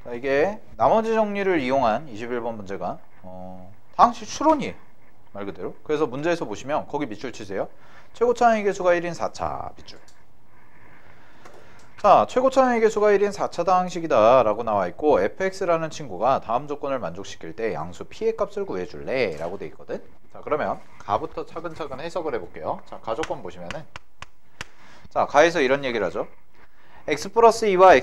자, 이게 나머지 정리를 이용한 21번 문제가 다항식 추론이에요. 말 그대로. 그래서 문제에서 보시면 거기 밑줄 치세요. 최고 차항의 개수가 1인 4차 밑줄. 자, 최고 차항의 개수가 1인 4차 다항식이다 라고 나와 있고 fx라는 친구가 다음 조건을 만족시킬 때 양수 p의 값을 구해줄래 라고 돼 있거든. 자, 그러면 가부터 차근차근 해석을 해볼게요. 자, 가조건 보시면은, 자, 가에서 이런 얘기를 하죠. x 플러스 2와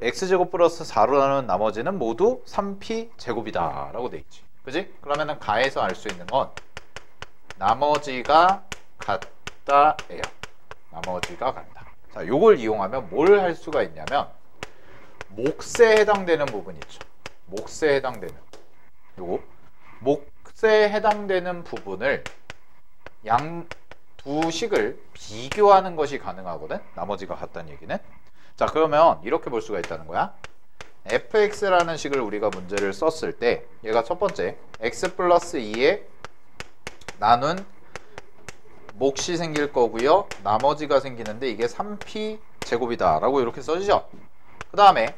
x제곱 플러스 4로 나눈 나머지는 모두 3p 제곱이다 라고 돼 있지. 그지? 그러면은 가에서 알 수 있는 건 나머지가 같다예요. 나머지가 같다. 자, 요걸 이용하면 뭘 할 수가 있냐면 몫에 해당되는 부분 있죠. 몫에 해당되는 요거 몫에 해당되는 부분을 양 두 식을 비교하는 것이 가능하거든. 나머지가 같다는 얘기는. 자, 그러면 이렇게 볼 수가 있다는 거야. fx라는 식을 우리가 문제를 썼을 때 얘가 첫 번째 x 플러스 2에 나눈 몫이 생길 거고요. 나머지가 생기는데 이게 3p 제곱이다 라고 이렇게 써지죠. 그 다음에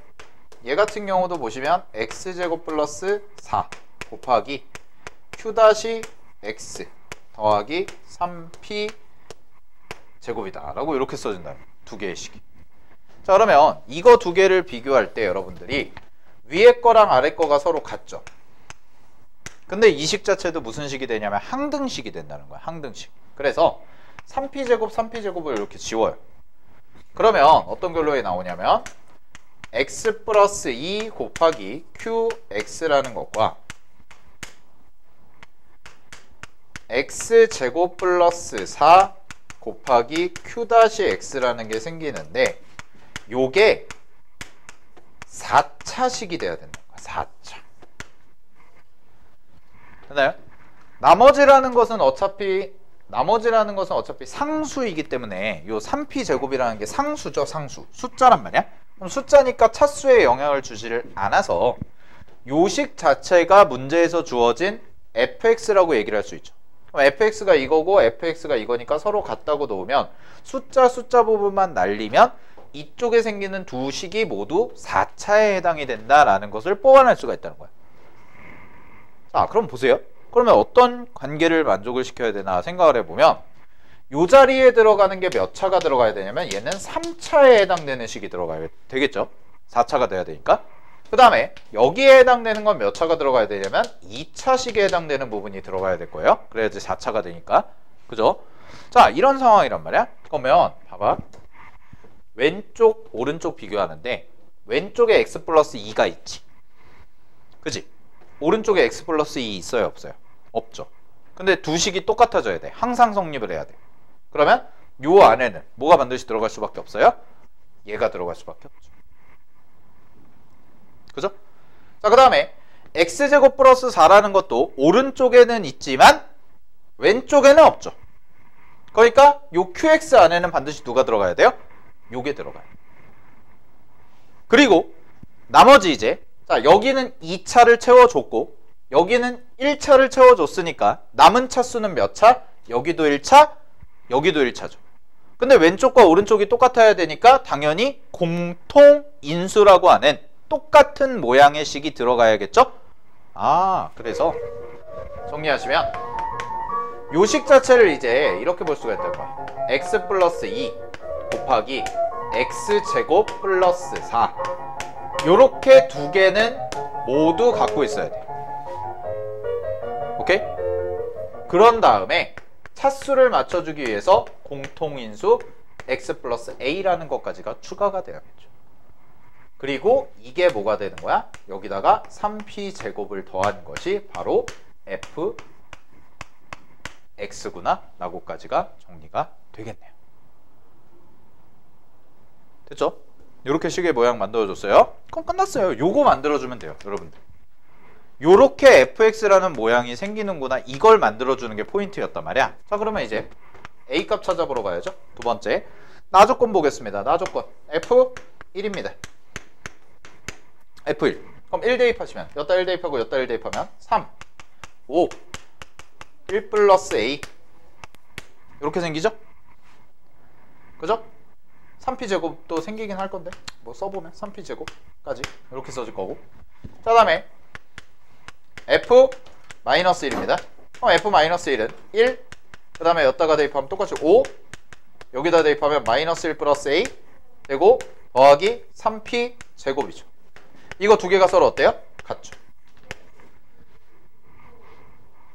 얘 같은 경우도 보시면 x제곱 플러스 4 곱하기 q-x 더하기 3p 제곱이다 라고 이렇게 써진다. 두 개의 식이. 자, 그러면 이거 두 개를 비교할 때 여러분들이 위에 거랑 아래 거가 서로 같죠. 근데 이 식 자체도 무슨 식이 되냐면 항등식이 된다는 거야. 항등식. 그래서 3p제곱 3p제곱을 이렇게 지워요. 그러면 어떤 결론이 나오냐면 x 플러스 2 곱하기 qx라는 것과 x제곱 플러스 4 곱하기 q-x라는 게 생기는데 요게 4차식이 돼야 된다. 4차. 됐나요? 나머지라는 것은 어차피 상수이기 때문에 요 3p 제곱이라는 게 상수죠. 상수. 숫자란 말이야. 그럼 숫자니까 차수에 영향을 주지를 않아서 요식 자체가 문제에서 주어진 fx라고 얘기를 할 수 있죠. 그럼 fx가 이거고 fx가 이거니까 서로 같다고 놓으면 숫자 부분만 날리면 이쪽에 생기는 두 식이 모두 4차에 해당이 된다라는 것을 뽑아낼 수가 있다는 거야. 자, 그럼 보세요. 그러면 어떤 관계를 만족을 시켜야 되나 생각을 해보면 이 자리에 들어가는 게 몇 차가 들어가야 되냐면 얘는 3차에 해당되는 식이 들어가야 되겠죠. 4차가 돼야 되니까. 그 다음에 여기에 해당되는 건 몇 차가 들어가야 되냐면 2차식에 해당되는 부분이 들어가야 될 거예요. 그래야지 4차가 되니까. 그죠? 자, 이런 상황이란 말이야. 그러면 봐봐. 왼쪽 오른쪽 비교하는데 왼쪽에 x 플러스 2가 있지. 그지? 오른쪽에 x 플러스 2 있어요 없어요? 없죠. 근데 두 식이 똑같아져야 돼. 항상 성립을 해야 돼. 그러면 요 안에는 뭐가 반드시 들어갈 수밖에 없어요? 얘가 들어갈 수밖에 없죠. 그죠? 자, 그 다음에 x제곱 플러스 4라는 것도 오른쪽에는 있지만 왼쪽에는 없죠. 그러니까 요 qx 안에는 반드시 누가 들어가야 돼요? 요게 들어가요. 그리고 나머지 이제 자, 여기는 2차를 채워줬고 여기는 1차를 채워줬으니까 남은 차수는 몇 차? 여기도 1차, 여기도 1차죠. 근데 왼쪽과 오른쪽이 똑같아야 되니까 당연히 공통인수라고 하는 똑같은 모양의 식이 들어가야겠죠? 아, 그래서 정리하시면 요 식 자체를 이제 이렇게 볼 수가 있다는 거야. x 플러스 2 곱하기 x제곱 플러스 4 요렇게 두 개는 모두 갖고 있어야 돼. 오케이? 그런 다음에 차수를 맞춰주기 위해서 공통인수 x 플러스 a라는 것까지가 추가가 돼야겠죠. 그리고 이게 뭐가 되는 거야? 여기다가 3p 제곱을 더한 것이 바로 fx구나 라고까지가 정리가 되겠네요. 됐죠? 이렇게 식의 모양 만들어줬어요. 그럼 끝났어요. 요거 만들어주면 돼요, 여러분들. 요렇게 fx라는 모양이 생기는구나, 이걸 만들어주는 게 포인트였단 말이야. 자, 그러면 이제 a값 찾아보러 가야죠. 두 번째 나조건 보겠습니다. 나조건 f1입니다. f1 그럼 1 대입하시면 여기다 1 대입하고 여기다 1 대입하면 3 5 1 플러스 a 이렇게 생기죠? 그죠? 3p 제곱도 생기긴 할 건데 뭐 써보면 3p 제곱까지 이렇게 써질 거고. 자, 다음에 f-1입니다. 그럼 f-1은 1, 그 다음에 여기다가 대입하면 똑같이 5, 여기다 대입하면 -1 플러스 a 되고 더하기 3p 제곱이죠. 이거 두 개가 서로 어때요? 같죠.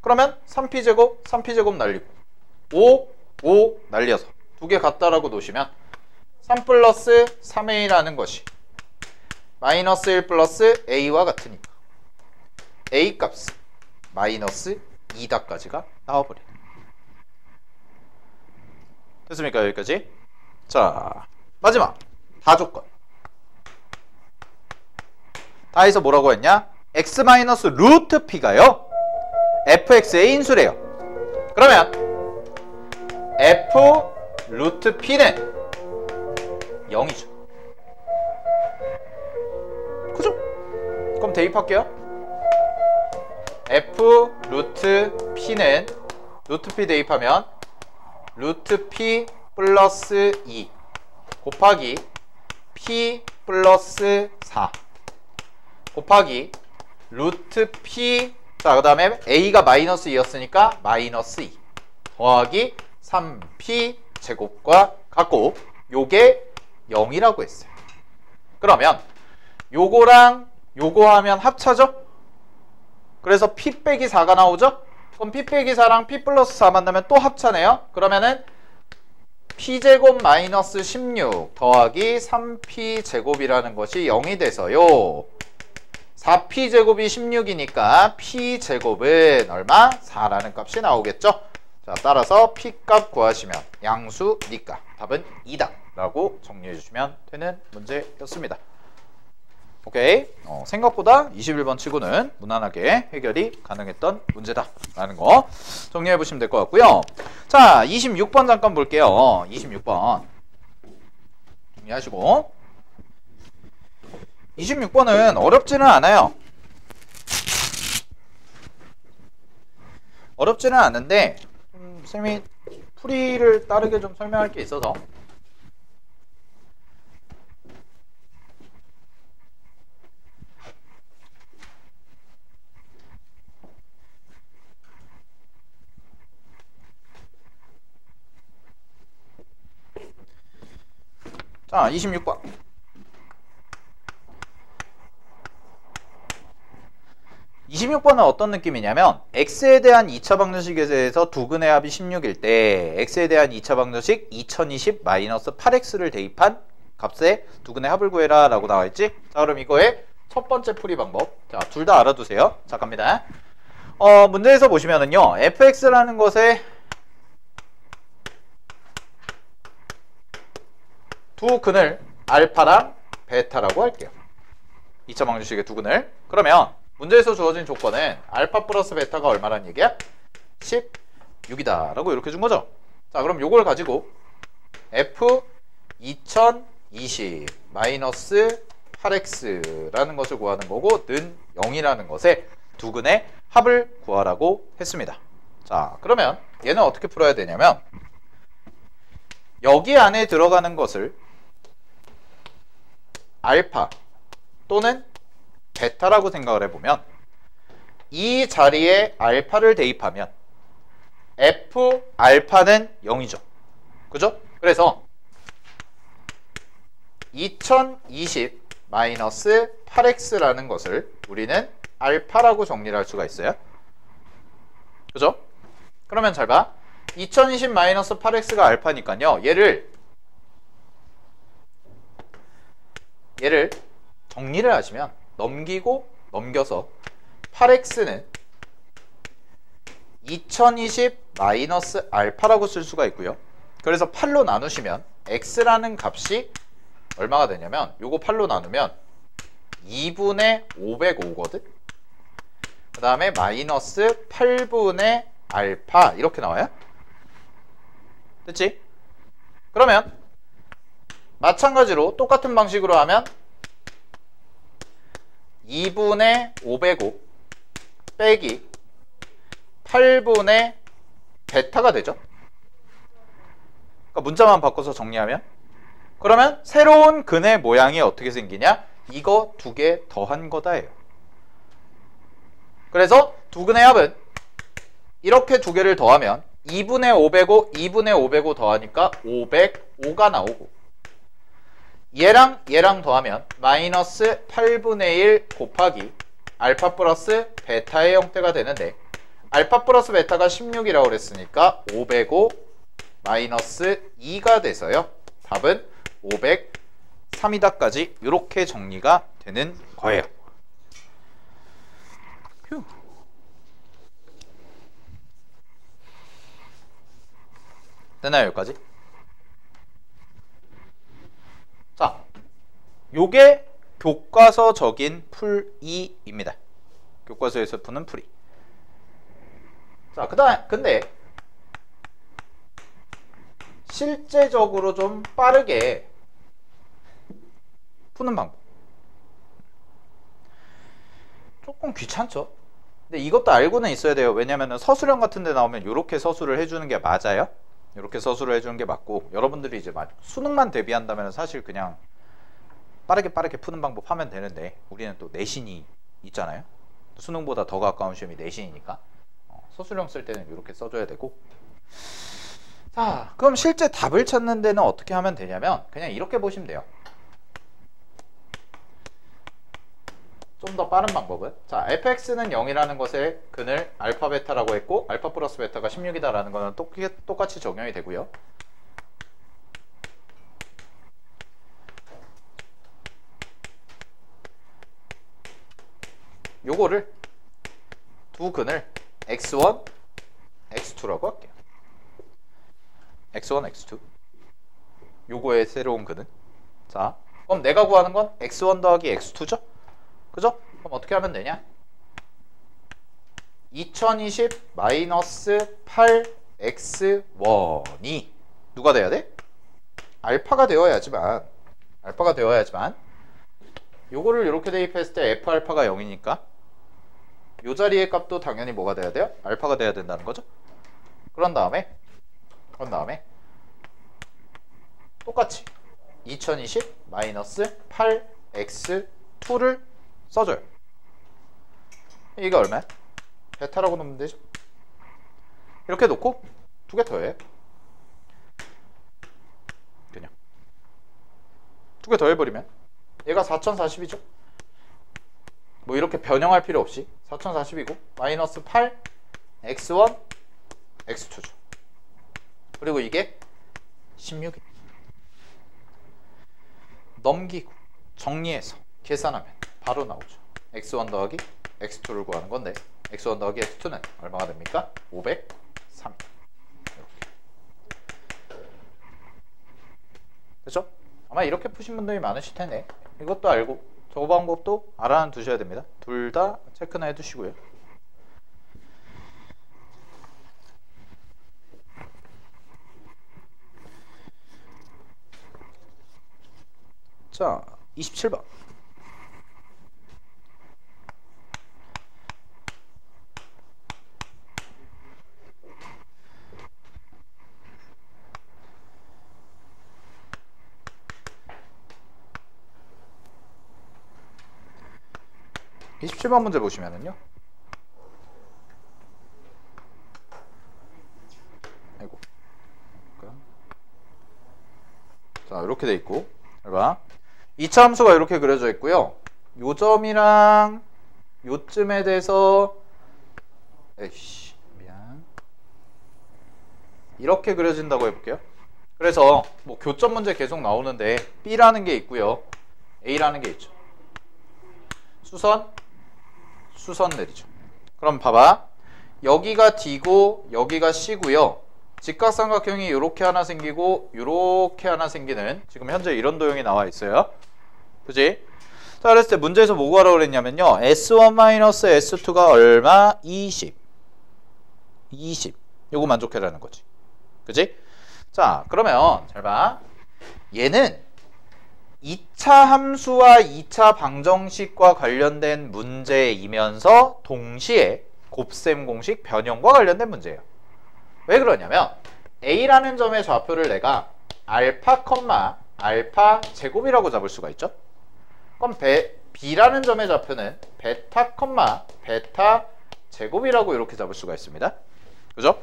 그러면 3p 제곱 날리고 5 날려서 두 개 같다라고 놓으시면 3 플러스 3a라는 것이 -1 플러스 a와 같으니까 a 값은 -2다까지가 나와버려요. 됐습니까? 여기까지. 자, 마지막 다 조건. 다 해서 뭐라고 했냐? x-루트 p가요 fx의 인수래요. 그러면 f 루트 p는 0이죠. 그죠? 그럼 대입할게요. f 루트 p는 루트 p 대입하면 루트 p 플러스 2 곱하기 p 플러스 4 곱하기 루트 p, 자, 그 다음에 a가 -2였으니까 -2 더하기 3p 제곱과 같고 요게 0이라고 했어요. 그러면 요거랑 요거 하면 합차죠? 그래서 p 빼기 4가 나오죠? 그럼 p 빼기 4랑 p 플러스 4 만나면 또 합차네요. 그러면은 p제곱 -16 더하기 3p 제곱이라는 것이 0이 돼서요 4p 제곱이 16이니까 p 제곱은 얼마? 4라는 값이 나오겠죠? 자, 따라서 p 값 구하시면 양수 니까 답은 2다 라고 정리해 주시면 되는 문제였습니다. 오케이. 생각보다 21번 치고는 무난하게 해결이 가능했던 문제다 라는 거 정리해 보시면 될 것 같고요. 자, 26번 잠깐 볼게요. 26번 정리하시고 26번은 어렵지는 않아요. 어렵지는 않은데 쌤이 풀이를 따르게 좀 설명할 게 있어서 자, 26번. 26번은 어떤 느낌이냐면 x에 대한 2차 방정식에 대해서 두근의 합이 16일 때 x에 대한 2차 방정식 2020-8x를 대입한 값에 두근의 합을 구해라 라고 나와있지. 자, 그럼 이거의 첫 번째 풀이 방법, 자, 둘 다 알아두세요. 자, 갑니다. 문제에서 보시면은요 fx라는 것에 두 근을 알파랑 베타라고 할게요. 2차 방정식의 두 근을. 그러면 문제에서 주어진 조건은 알파 플러스 베타가 얼마란 얘기야? 16이다 라고 이렇게 준 거죠. 자, 그럼 요걸 가지고 f 2020 마이너스 8x라는 것을 구하는 거고 는 0이라는 것에 두 근의 합을 구하라고 했습니다. 자, 그러면 얘는 어떻게 풀어야 되냐면 여기 안에 들어가는 것을 알파 또는 베타라고 생각을 해보면 이 자리에 알파를 대입하면 f 알파는 0이죠. 그죠? 그래서 2020 마이너스 8x라는 것을 우리는 알파라고 정리를 할 수가 있어요. 그죠? 그러면 잘 봐. 2020 마이너스 8x가 알파니까요. 얘를 정리를 하시면 넘기고 넘겨서 8x는 2020 마이너스 알파라고 쓸 수가 있고요. 그래서 8로 나누시면 x라는 값이 얼마가 되냐면 요거 8로 나누면 2분의 505거든. 그 다음에 마이너스 8분의 알파 이렇게 나와요. 됐지? 그러면 마찬가지로 똑같은 방식으로 하면 2분의 505 빼기 8분의 베타가 되죠. 그러니까 문자만 바꿔서 정리하면 그러면 새로운 근의 모양이 어떻게 생기냐? 이거 두 개 더한 거다예요. 그래서 두 근의 합은 이렇게 두 개를 더하면 2분의 5 빼고 2분의 5 빼고 더하니까 505가 나오고, 얘랑 얘랑 더하면 마이너스 8분의 1 곱하기 알파 플러스 베타의 형태가 되는데, 알파 플러스 베타가 16이라고 그랬으니까 505 마이너스 2가 돼서요. 답은 503이다까지 이렇게 정리가 되는 거예요. 휴. 되나요, 여기까지? 자, 요게 교과서적인 풀이입니다. 교과서에서 푸는 풀이. 자, 근데 실제적으로 좀 빠르게 푸는 방법. 조금 귀찮죠? 근데 이것도 알고는 있어야 돼요. 왜냐면은 서술형 같은 데 나오면 이렇게 서술을 해주는 게 맞아요. 이렇게 서술을 해주는 게 맞고, 여러분들이 이제 수능만 대비한다면 사실 그냥 빠르게 푸는 방법 하면 되는데, 우리는 또 내신이 있잖아요. 수능보다 더 가까운 시험이 내신이니까 서술형 쓸 때는 이렇게 써줘야 되고. 자, 그럼 실제 답을 찾는 데는 어떻게 하면 되냐면 그냥 이렇게 보시면 돼요. 좀 더 빠른 방법은, 자, fx는 0이라는 것의 근을 알파 베타라고 했고, 알파 플러스 베타가 16이다라는 거는 똑같이 적용이 되고요. 요거를 두 근을 x1, x2라고 할게요. x1, x2. 요거의 새로운 근은, 자, 그럼 내가 구하는 건 x1 더하기 x2죠? 그죠? 그럼 어떻게 하면 되냐? 2020 마이너스 8x1이 누가 돼야 돼? 알파가 되어야지만 요거를 이렇게 대입했을 때 f 알파가 0이니까 요 자리의 값도 당연히 뭐가 돼야 돼요? 알파가 돼야 된다는 거죠. 그런 다음에 똑같이 2020 마이너스 8x2를 써줘요. 이게 얼마야? 베타라고 놓으면 되죠. 이렇게 놓고 두 개 더해. 그냥 두 개 더해버리면 얘가 4040이죠. 뭐 이렇게 변형할 필요 없이 4040이고 마이너스 8 x1 x2죠. 그리고 이게 16이 넘기고 정리해서 계산하면 바로 나오죠. x1 더하기 x2를 구하는 건데, x1 더하기 x2는 얼마가 됩니까? 503. 그렇죠? 아마 이렇게 푸신 분들이 많으실 텐데, 이것도 알고 저 방법도 알아 두셔야 됩니다. 둘 다 체크나 해두시고요. 자, 27번. 문제 보시면은요. 아이고. 자, 이렇게 돼 있고. 봐. 2차 함수가 이렇게 그려져 있고요. 요 점이랑 요쯤에 대해서 미안. 이렇게 그려진다고 해볼게요. 그래서 뭐 교점 문제 계속 나오는데 B라는 게 있고요. A라는 게 있죠. 수선 내리죠. 그럼 봐봐. 여기가 D고 여기가 C고요. 직각삼각형이 이렇게 하나 생기고 이렇게 하나 생기는, 지금 현재 이런 도형이 나와 있어요. 그지? 자, 그랬을 때 문제에서 뭐 구하라고 그랬냐면요. S1-S2가 얼마? 20. 요거 만족해라는 거지. 그지? 자, 그러면 잘 봐. 얘는 2차 함수와 2차 방정식과 관련된 문제이면서 동시에 곱셈 공식 변형과 관련된 문제예요. 왜 그러냐면 A라는 점의 좌표를 내가 알파, 알파 제곱이라고 잡을 수가 있죠. 그럼 B라는 점의 좌표는 베타 콤마 베타 제곱이라고 이렇게 잡을 수가 있습니다. 그죠?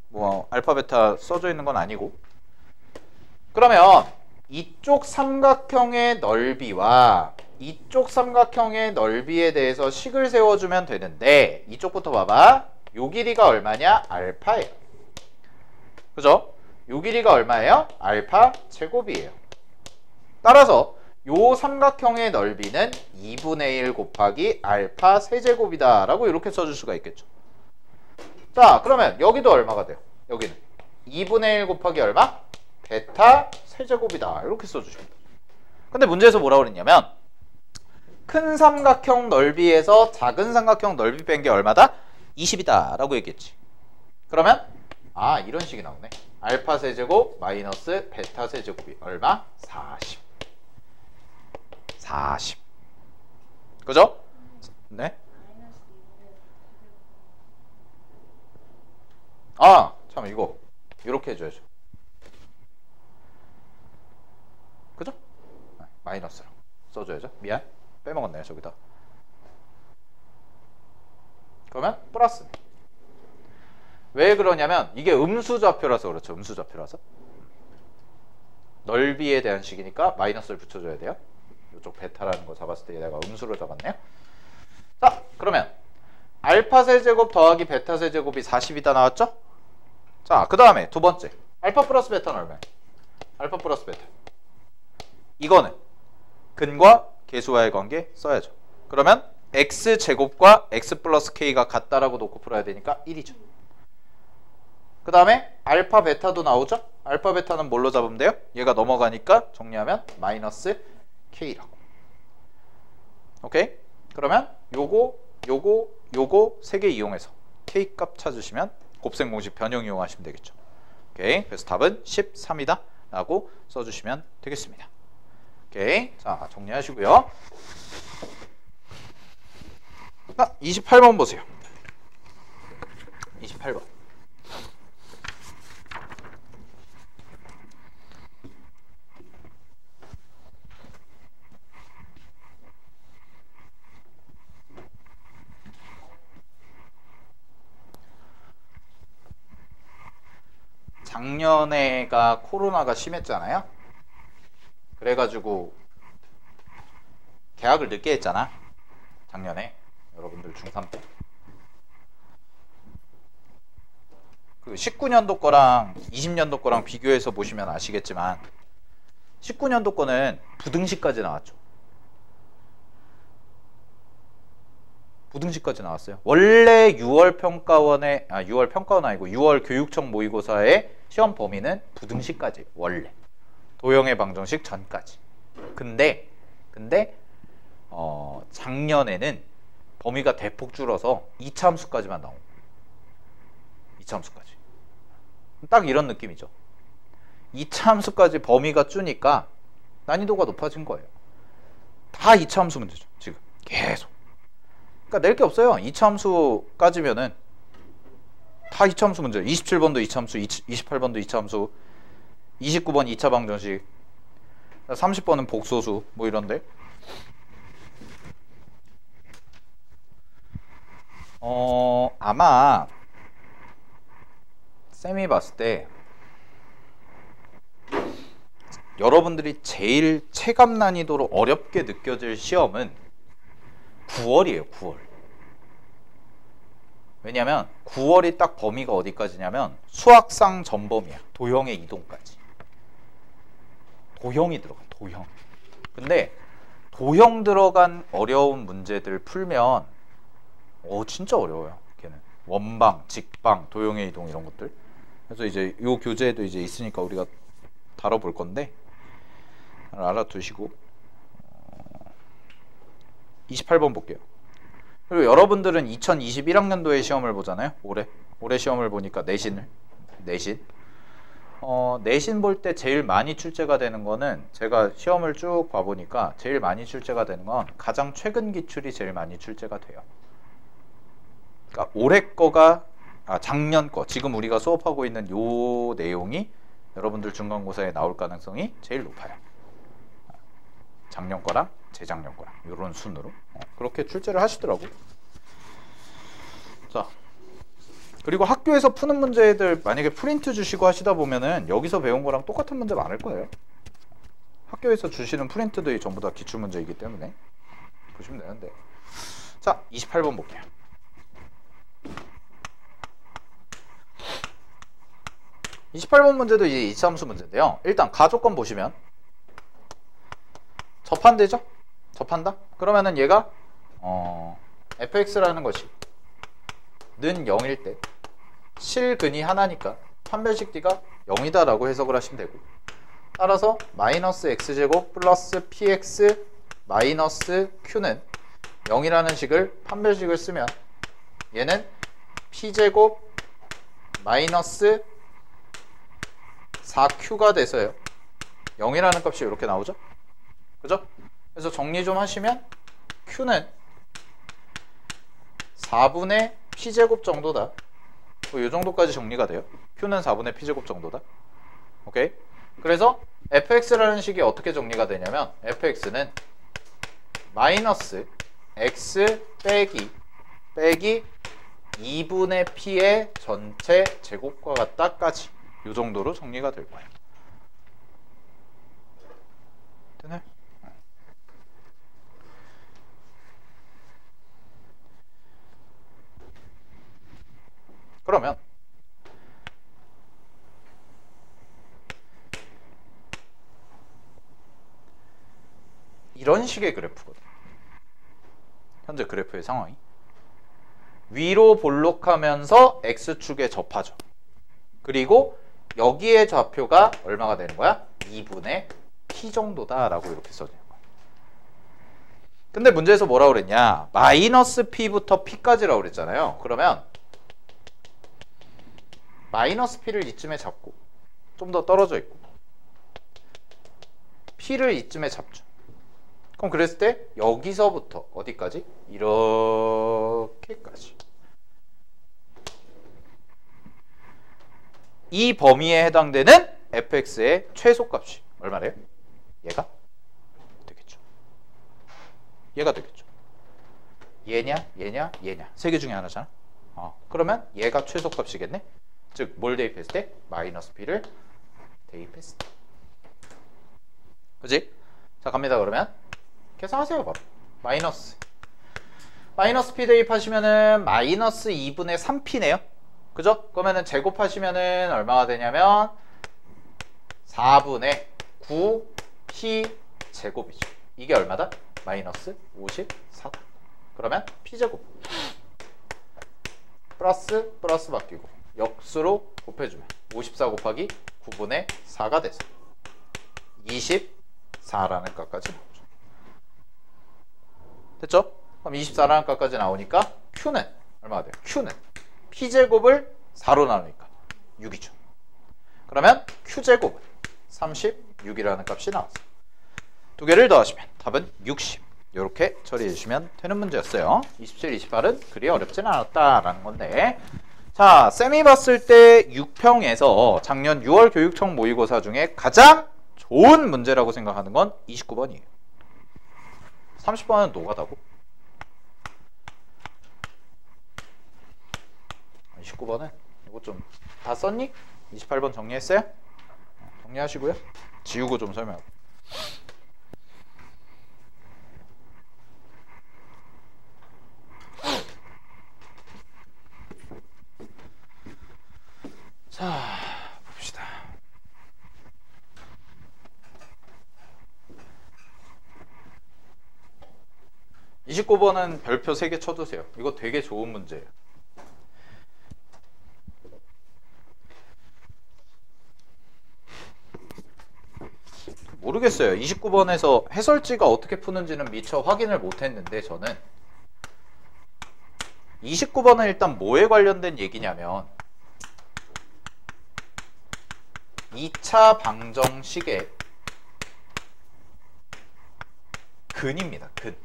뭐 알파 베타 써져 있는 건 아니고. 그러면 이쪽 삼각형의 넓이와 이쪽 삼각형의 넓이에 대해서 식을 세워주면 되는데, 이쪽부터 봐봐. 요 길이가 얼마냐? 알파예요. 그죠? 요 길이가 얼마예요? 알파 제곱이에요. 따라서 요 삼각형의 넓이는 2분의 1 곱하기 알파 세제곱이다 라고 이렇게 써줄 수가 있겠죠. 자, 그러면 여기도 얼마가 돼요? 여기는 2분의 1 곱하기 얼마? 베타 세제곱이다 이렇게 써주시면 돼요. 근데 문제에서 뭐라고 그랬냐면 큰 삼각형 넓이에서 작은 삼각형 넓이 뺀 게 얼마다? 20이다 라고 얘기했지. 그러면 이런 식이 나오네. 알파 세제곱 마이너스 베타 세제곱이 얼마? 40. 그죠? 네? 참 이거 이렇게 해줘야죠. 그죠? 마이너스라고 써줘야죠. 미안, 빼먹었네요 저기다. 그러면 플러스. 왜 그러냐면 이게 음수좌표라서 그렇죠. 음수좌표라서 넓이에 대한 식이니까 마이너스를 붙여줘야 돼요. 이쪽 베타라는 거 잡았을 때 내가 음수로 잡았네요. 자, 그러면 알파 세제곱 더하기 베타 세제곱이 40이다 나왔죠? 자, 그 다음에 두 번째 알파 플러스 베타는 얼마야? 알파 플러스 베타. 이거는 근과 계수와의 관계 써야죠. 그러면 x제곱과 x 플러스 k가 같다라고 놓고 풀어야 되니까 1이죠. 그 다음에 알파 베타도 나오죠? 알파 베타는 뭘로 잡으면 돼요? 얘가 넘어가니까 정리하면 마이너스 k라고. 오케이? 그러면 요거 세 개 이용해서 k 값 찾으시면 곱셈 공식 변형 이용하시면 되겠죠. 오케이? 그래서 답은 13이다 라고 써주시면 되겠습니다. 오케이? 자, 정리하시고요. 28번 보세요. 28번. 작년에가 코로나가 심했잖아요. 그래가지고 개학을 늦게 했잖아. 작년에 여러분들 중3 때. 그 19년도 거랑 20년도 거랑 비교해서 보시면 아시겠지만 19년도 거는 부등식까지 나왔죠. 부등식까지 나왔어요. 원래 6월 평가원의 6월 평가원 아니고 6월 교육청 모의고사의 시험 범위는 부등식까지 원래 도형의 방정식 전까지. 근데 작년에는 범위가 대폭 줄어서 2차 함수까지만 나온. 2차 함수까지. 딱 이런 느낌이죠. 2차 함수까지 범위가 주니까 난이도가 높아진 거예요. 다 2차 함수 문제죠. 지금 계속. 그러니까 낼 게 없어요. 2차 함수까지면은 다 2차 함수 문제. 27번도 2차 함수, 28번도 2차 함수, 29번 2차 방정식, 30번은 복소수 뭐 이런데. 아마 쌤이 봤을 때 여러분들이 제일 체감 난이도로 어렵게 느껴질 시험은 9월이에요. 9월. 왜냐면 9월이 딱 범위가 어디까지냐면 수학상 전범위야. 도형의 이동까지. 도형이 들어가. 도형. 근데 도형 들어간 어려운 문제들 풀면 진짜 어려워요. 걔는 원방, 직방, 도형의 이동 이런 것들. 그래서 이제 요 교재에도 이제 있으니까 우리가 다뤄볼 건데 알아두시고 28번 볼게요. 그리고 여러분들은 2021학년도에 시험을 보잖아요. 올해 시험을 보니까 내신 볼 때 제일 많이 출제가 되는 거는 제가 시험을 쭉 봐보니까 제일 많이 출제가 되는 건 가장 최근 기출이 제일 많이 출제가 돼요. 그러니까 올해 거가 작년 거 지금 우리가 수업하고 있는 요 내용이 여러분들 중간고사에 나올 가능성이 제일 높아요. 작년 거랑 재작년 거랑 이런 순으로 그렇게 출제를 하시더라고. 자, 그리고 학교에서 푸는 문제들 만약에 프린트 주시고 하시다 보면은 여기서 배운 거랑 똑같은 문제 많을 거예요. 학교에서 주시는 프린트들이 전부 다 기출문제이기 때문에 보시면 되는데. 자, 28번 볼게요. 28번 문제도 이제 이차함수 문제인데요. 일단 가조건 보시면 접한대죠? 접한다? 그러면은 얘가 fx라는 것이 는 0일 때 실근이 하나니까 판별식 d가 0이다 라고 해석을 하시면 되고, 따라서 마이너스 x제곱 플러스 px 마이너스 q는 0이라는 식을 판별식을 쓰면 얘는 p제곱 마이너스 4q가 돼서요 0이라는 값이 이렇게 나오죠. 그죠? 그래서 정리 좀 하시면 q는 4분의 p제곱 정도다. 이 정도까지 정리가 돼요. q는 4분의 p제곱 정도다. 오케이? 그래서 fx라는 식이 어떻게 정리가 되냐면 fx는 마이너스 x 빼기 2분의 p의 전체 제곱과 같다까지 이 정도로 정리가 될 거예요. 되네? 그러면 이런 식의 그래프거든. 현재 그래프의 상황이 위로 볼록하면서 x축에 접하죠. 그리고 여기에 좌표가 얼마가 되는 거야? 2분의 p 정도다 라고 이렇게 써지는 거야. 근데 문제에서 뭐라고 그랬냐? 마이너스 p부터 p까지라고 그랬잖아요. 그러면 마이너스 p를 이쯤에 잡고 좀 더 떨어져 있고 p를 이쯤에 잡죠. 그럼 그랬을 때 여기서부터 어디까지? 이렇게까지. 이 범위에 해당되는 fx의 최소값이 얼마래요? 얘가 되겠죠. 얘가 되겠죠. 얘냐, 얘냐, 얘냐. 세 개 중에 하나잖아. 그러면 얘가 최소값이겠네. 즉, 뭘 대입했을 때? 마이너스 p를 대입했을 때. 그지? 자, 갑니다. 그러면 계산하세요. 바로 마이너스 p 대입하시면은 마이너스 2분의 3p네요. 그죠? 그러면은 제곱하시면은 얼마가 되냐면 4분의 9p 제곱이죠. 이게 얼마다? 마이너스 54다. 그러면 p제곱 플러스 바뀌고 역수로 곱해주면 54 곱하기 9분의 4가 돼서 24라는 값까지 나오죠. 됐죠? 그럼 24라는 값까지 나오니까 q는 얼마가 돼요? q는 p제곱을 4로 나누니까 6이죠. 그러면 q제곱은 36이라는 값이 나왔어요. 두 개를 더하시면 답은 60. 이렇게 처리해 주시면 되는 문제였어요. 27, 28은 그리 어렵진 않았다라는 건데, 자, 쌤이 봤을 때 6평에서 작년 6월 교육청 모의고사 중에 가장 좋은 문제라고 생각하는 건 29번이에요. 30번은 노가다고. 29번은 이거 좀 다 썼니? 28번 정리했어요? 정리하시고요. 지우고 좀 설명하고. 자, 봅시다. (29번은) 별표 3개 쳐두세요. 이거 되게 좋은 문제예요. 모르겠어요. 29번에서 해설지가 어떻게 푸는지는 미처 확인을 못했는데, 저는 29번은 일단 뭐에 관련된 얘기냐면 2차 방정식의 근입니다. 근.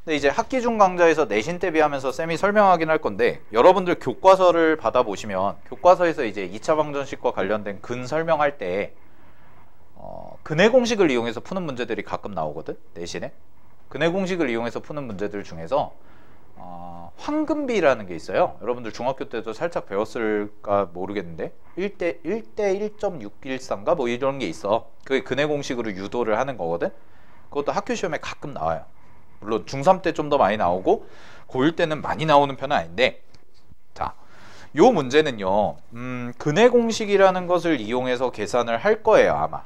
근데 이제 학기 중 강좌에서 내신 대비하면서 쌤이 설명하긴 할 건데, 여러분들 교과서를 받아보시면 교과서에서 이제 2차 방정식과 관련된 근 설명할 때 근해 공식을 이용해서 푸는 문제들이 가끔 나오거든. 대신에 근해 공식을 이용해서 푸는 문제들 중에서 황금비라는 게 있어요. 여러분들 중학교 때도 살짝 배웠을까 모르겠는데 1대 1.613인가 뭐 이런 게 있어. 그게 근해 공식으로 유도를 하는 거거든. 그것도 학교 시험에 가끔 나와요. 물론 중3 때 좀 더 많이 나오고 고1 때는 많이 나오는 편은 아닌데, 자, 요 문제는요, 근해 공식이라는 것을 이용해서 계산을 할 거예요, 아마.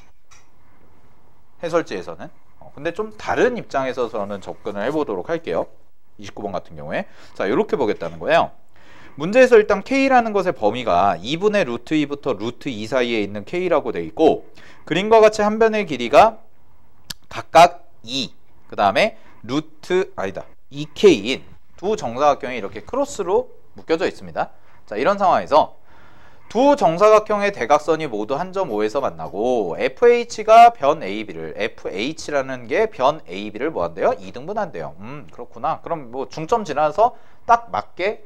해설지에서는. 근데 좀 다른 입장에서 저는 접근을 해보도록 할게요. 29번 같은 경우에. 자, 이렇게 보겠다는 거예요. 문제에서 일단 K라는 것의 범위가 2분의 루트 2부터 루트 2 사이에 있는 K라고 돼 있고, 그림과 같이 한 변의 길이가 각각 2, 그 다음에 루트, 아니다, 2K인 두 정사각형이 이렇게 크로스로 묶여져 있습니다. 자, 이런 상황에서 두 정사각형의 대각선이 모두 한 점 O에서 만나고 FH가 변 AB를, FH라는 게 변 AB를 뭐 한대요? 2등분한대요. 그렇구나. 그럼 뭐 중점 지나서 딱 맞게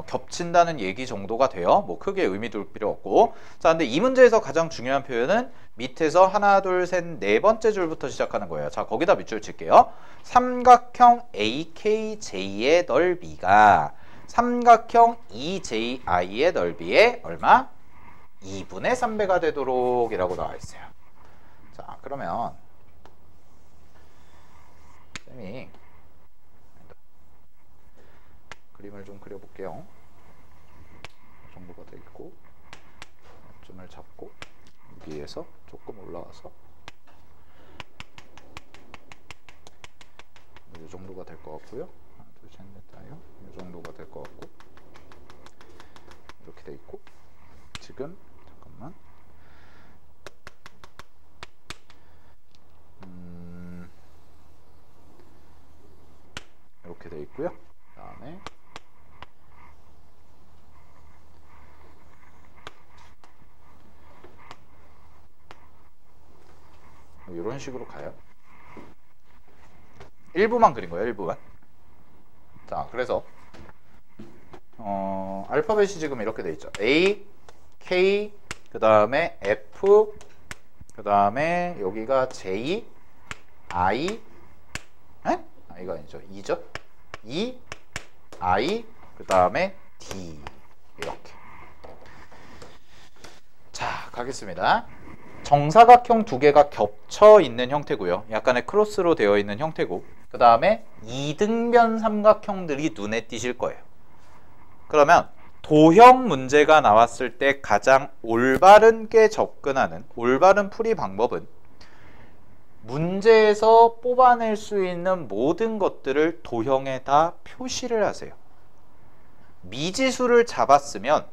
겹친다는 얘기 정도가 돼요. 뭐 크게 의미 둘 필요 없고. 자, 근데 이 문제에서 가장 중요한 표현은 밑에서 하나, 둘, 셋, 네 번째 줄부터 시작하는 거예요. 자, 거기다 밑줄 칠게요. 삼각형 AKJ의 넓이가 삼각형 EJI의 넓이에 얼마? 2분의 3배가 되도록 이라고 나와 있어요. 자, 그러면 쌤이 그림을 좀 그려볼게요. 이 정도가 돼 있고, 점을 잡고 여기에서 조금 올라와서 이 정도가 될 것 같고요. 하나, 둘, 셋, 넷, 다요. 이 정도가 될 것 같고, 이렇게 돼 있고, 지금 잠깐만. 이렇게 돼 있고요. 그다음에 이런 식으로 가요. 일부만 그린 거예요. 일부만. 자, 그래서 알파벳이 지금 이렇게 돼 있죠. A, K, 그 다음에 F, 그 다음에 여기가 J, I, 이거 아니죠. E죠. E, I, 그 다음에 D, 이렇게. 자, 가겠습니다. 정사각형 두 개가 겹쳐 있는 형태고요. 약간의 크로스로 되어 있는 형태고, 그 다음에 이등변 삼각형들이 눈에 띄실 거예요. 그러면 도형 문제가 나왔을 때 가장 올바른게 접근하는 올바른 풀이 방법은 문제에서 뽑아낼 수 있는 모든 것들을 도형에다 표시를 하세요. 미지수를 잡았으면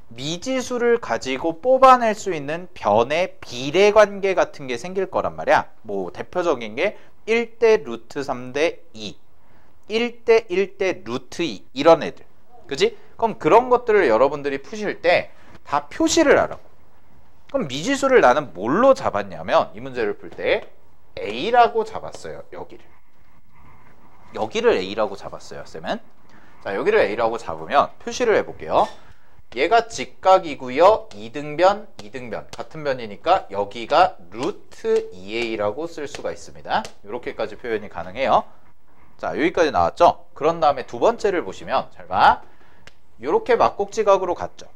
미지수를 가지고 뽑아낼 수 있는 변의 비례관계 같은 게 생길 거란 말이야. 뭐 대표적인 게 1대 루트 3대 2, 1대 1대 루트 2 이런 애들. 그지? 그럼 그런 것들을 여러분들이 푸실 때 다 표시를 하라고. 그럼 미지수를 나는 뭘로 잡았냐면 이 문제를 풀 때 A라고 잡았어요. 여기를 A라고 잡았어요. 쌤은. 자, 여기를 A라고 잡으면 표시를 해볼게요. 얘가 직각이고요. 이등변, 이등변. 같은 변이니까 여기가 루트 2A라고 쓸 수가 있습니다. 이렇게까지 표현이 가능해요. 자, 여기까지 나왔죠? 그런 다음에 두 번째를 보시면 잘 봐. 이렇게 막곡지각으로 갔죠.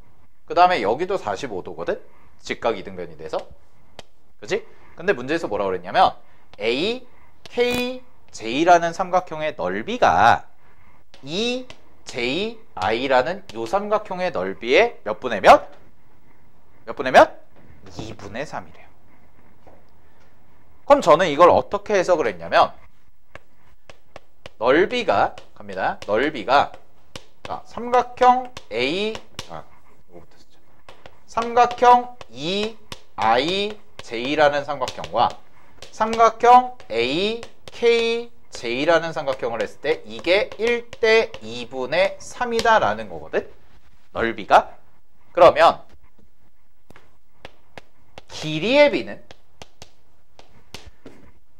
그 다음에 여기도 45도거든? 직각 이등변이 돼서. 그치? 근데 문제에서 뭐라고 그랬냐면 A, K, J라는 삼각형의 넓이가 E, J, I라는 요 삼각형의 넓이의 몇 분의 몇? 몇 분의 몇? 2분의 3이래요. 그럼 저는 이걸 어떻게 해석을 했냐면 넓이가 갑니다. 넓이가 자, 삼각형 A 삼각형 E, I, J라는 삼각형과 삼각형 A, K, J라는 삼각형을 했을 때 이게 1대 2분의 3이다 라는 거거든. 넓이가. 그러면 길이의 비는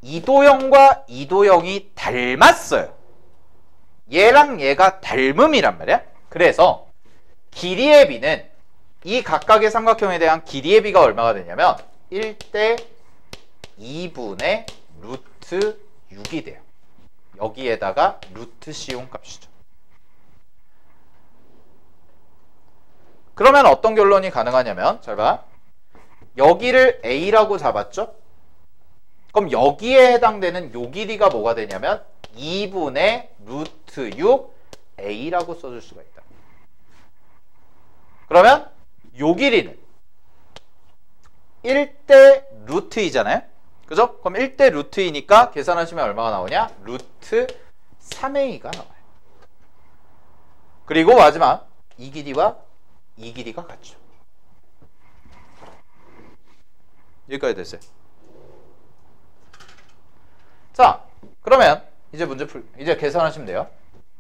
이도형과 이도형이 닮았어요. 얘랑 얘가 닮음이란 말이야. 그래서 길이의 비는 이 각각의 삼각형에 대한 길이의 비가 얼마가 되냐면 1대 2분의 루트 6이 돼요. 여기에다가 루트 씌운 값이죠. 그러면 어떤 결론이 가능하냐면, 잘 봐. 여기를 A라고 잡았죠? 그럼 여기에 해당되는 요 길이가 뭐가 되냐면 2분의 루트 6 A라고 써줄 수가 있다. 그러면 요 길이는 1대 루트 2잖아요. 그죠? 그럼 1대 루트 2니까 계산하시면 얼마가 나오냐? 루트 3A가 나와요. 그리고 마지막 이 길이와 이 길이가 같죠. 여기까지 됐어요. 자, 그러면 이제 이제 계산하시면 돼요.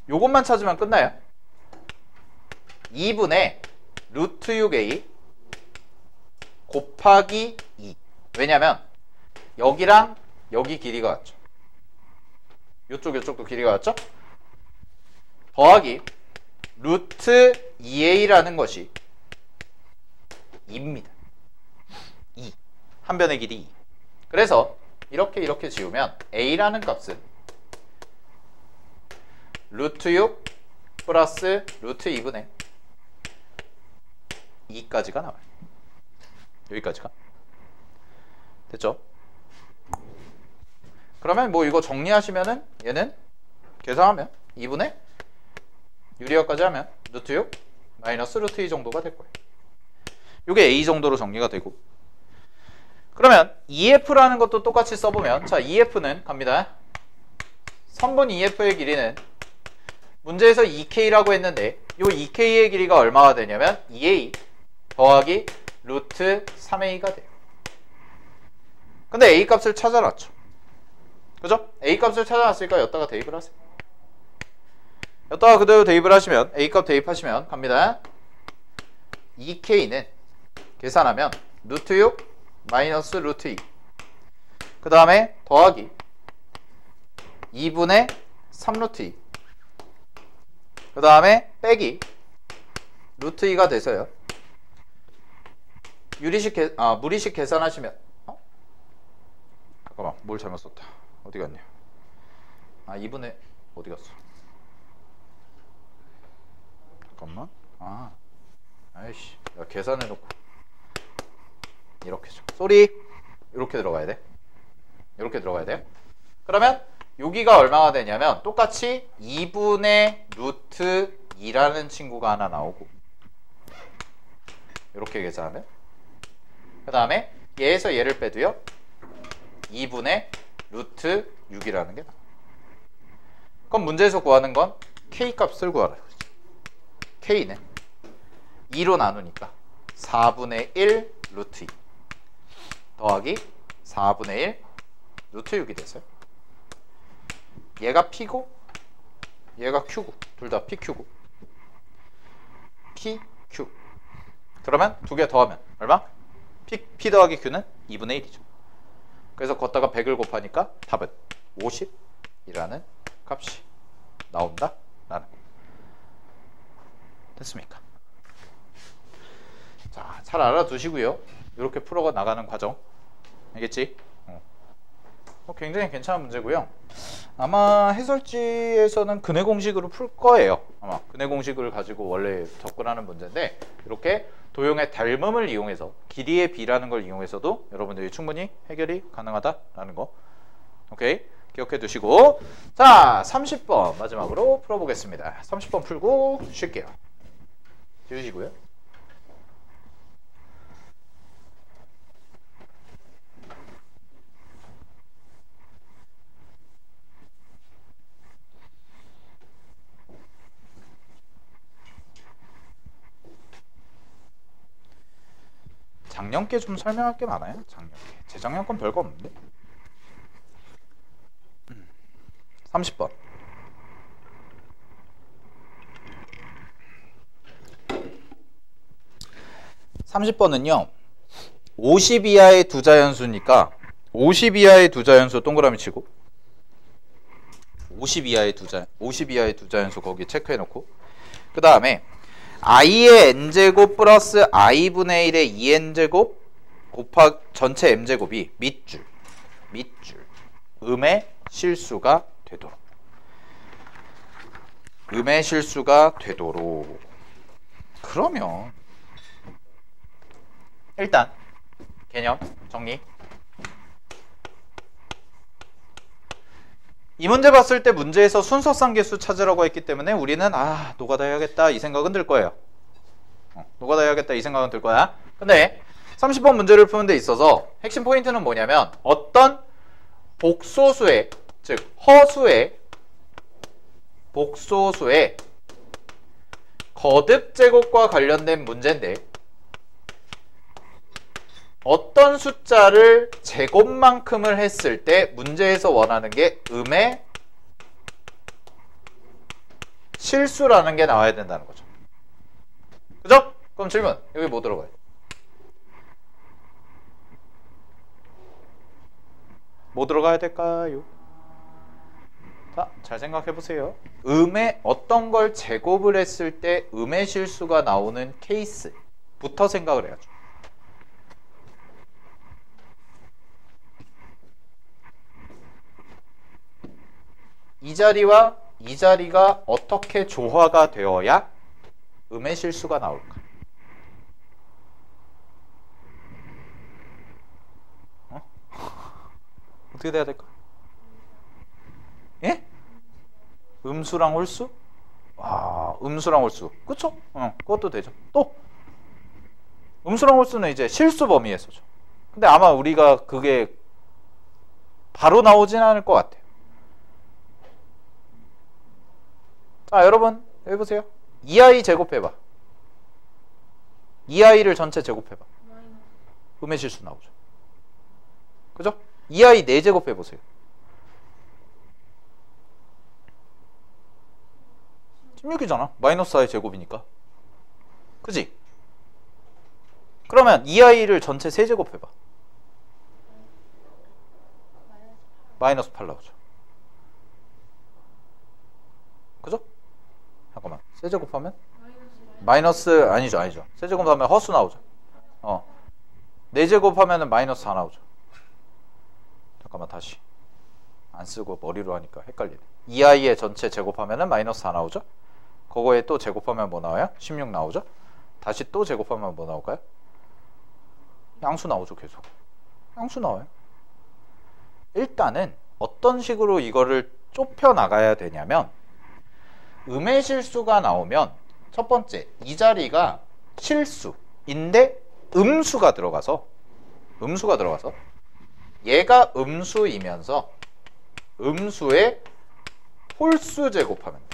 요것만 찾으면 끝나요. 2분의 루트 6a 곱하기 2. 왜냐면 여기랑 여기 길이가 같죠. 요쪽도 길이가 같죠? 더하기 루트 2a라는 것이 2입니다. 2. 한 변의 길이 2. 그래서 이렇게 지우면 a라는 값은 루트 6 플러스 루트 2분의 2까지가 나와요. 여기까지가. 됐죠? 그러면 뭐 이거 정리하시면은 얘는 계산하면 2분의 유리화까지 하면 루트 6 마이너스 루트 2 정도가 될 거예요. 이게 a 정도로 정리가 되고, 그러면 EF라는 것도 똑같이 써보면, 자, EF는 갑니다. 선분 EF의 길이는 문제에서 2K라고 했는데 이 2K의 길이가 얼마가 되냐면 2A 더하기 루트 3A가 돼요. 근데 A 값을 찾아놨죠. 그죠? A 값을 찾아놨으니까 여기다가 대입을 하세요. 여기다가 그대로 대입을 하시면, A 값 대입하시면 갑니다. 2K는 계산하면 루트 6 마이너스 루트 2, 그 다음에 더하기 2분의 3루트 2, 그 다음에 빼기 루트 2가 돼서요. 무리식 계산하시면, 잠깐만, 뭘 잘못 썼다. 어디 갔냐? 2분의 어디 갔어? 잠깐만. 아이씨, 야, 계산해놓고 이렇게죠. 쏘리. 이렇게 들어가야 돼. 이렇게 들어가야 돼요. 그러면 여기가 얼마가 되냐면 똑같이 2분의 루트 2라는 친구가 하나 나오고, 이렇게 계산하면, 그 다음에 얘에서 얘를 빼도요 2분의 루트 6이라는 게 나와요. 그럼 문제에서 구하는 건 K 값을 구하라. K는 2로 나누니까 4분의 1 루트 2 더하기 4분의 1 루트 6이 됐어요. 얘가 P고 얘가 Q고, 둘 다 PQ고, PQ. 그러면 두 개 더하면 얼마? P 더하기 Q는 2분의 1이죠. 그래서 걷다가 100을 곱하니까 답은 50이라는 값이 나온다 라는 거. 됐습니까? 자, 잘 알아두시고요. 이렇게 풀어가 나가는 과정. 알겠지? 굉장히 괜찮은 문제고요. 아마 해설지에서는 근해 공식으로 풀 거예요. 아마 근해 공식을 가지고 원래 접근하는 문제인데, 이렇게 도형의 닮음을 이용해서 길이의 b라는 걸 이용해서도 여러분들이 충분히 해결이 가능하다라는 거. 오케이? 기억해 두시고, 자, 30번 마지막으로 풀어보겠습니다. 30번 풀고 쉴게요. 지우시고요. 작년께 좀 설명할 게 많아요. 작년께. 재작년 건 별거 없는데. 30번. 30번은요. 50 이하의 두 자연수니까 50 이하의 두 자연수 동그라미 치고 50 이하의 두 자연수 거기 체크해 놓고, 그 다음에 i의 n제곱 플러스 i분의 1의 2n제곱 곱하기 전체 m제곱이 밑줄, 음의 실수가 되도록. 음의 실수가 되도록. 그러면 일단 개념 정리. 이 문제 봤을 때 문제에서 순서상 개수 찾으라고 했기 때문에 우리는 노가다 해야겠다 이 생각은 들 거예요. 노가다 해야겠다 이 생각은 들 거야. 근데 30번 문제를 푸는 데 있어서 핵심 포인트는 뭐냐면 어떤 복소수의, 즉 허수의 복소수의 거듭 제곱과 관련된 문제인데 어떤 숫자를 제곱만큼을 했을 때 문제에서 원하는 게 음의 실수라는 게 나와야 된다는 거죠. 그죠? 그럼 질문. 여기 뭐 들어가요? 뭐 들어가야 될까요? 자, 잘 생각해 보세요. 음의 어떤 걸 제곱을 했을 때 음의 실수가 나오는 케이스부터 생각을 해야죠. 이 자리와 이 자리가 어떻게 조화가 되어야 음의 실수가 나올까? 어떻게 돼야 될까? 예? 음수랑 홀수? 음수랑 홀수. 그쵸? 그것도 되죠. 또 음수랑 홀수는 이제 실수 범위에서죠. 근데 아마 우리가 그게 바로 나오진 않을 것 같아요. 자, 여러분 여기 보세요. 2i 제곱해봐. 2i를 전체 제곱해봐. 음의 실수 나오죠. 그죠? 2i 4제곱 해보세요. 16이잖아. 마이너스 i 제곱이니까. 그지? 그러면 2i를 전체 3제곱 해봐. 마이너스 8 나오죠. 그죠? 잠깐만. 세제곱하면? 마이너스 아니죠. 세제곱하면 허수 나오죠. 4제곱하면 마이너스 4 나오죠. 잠깐만 다시. 안 쓰고 머리로 하니까 헷갈리네. 2i의 전체 제곱하면 마이너스 4 나오죠. 그거에 또 제곱하면 뭐 나와요? 16 나오죠. 다시 또 제곱하면 뭐 나올까요? 양수 나오죠. 계속 양수 나와요. 일단은 어떤 식으로 이거를 좁혀 나가야 되냐면 음의 실수가 나오면 첫 번째 이 자리가 실수인데 음수가 들어가서 얘가 음수이면서 음수의 홀수 제곱하면 돼.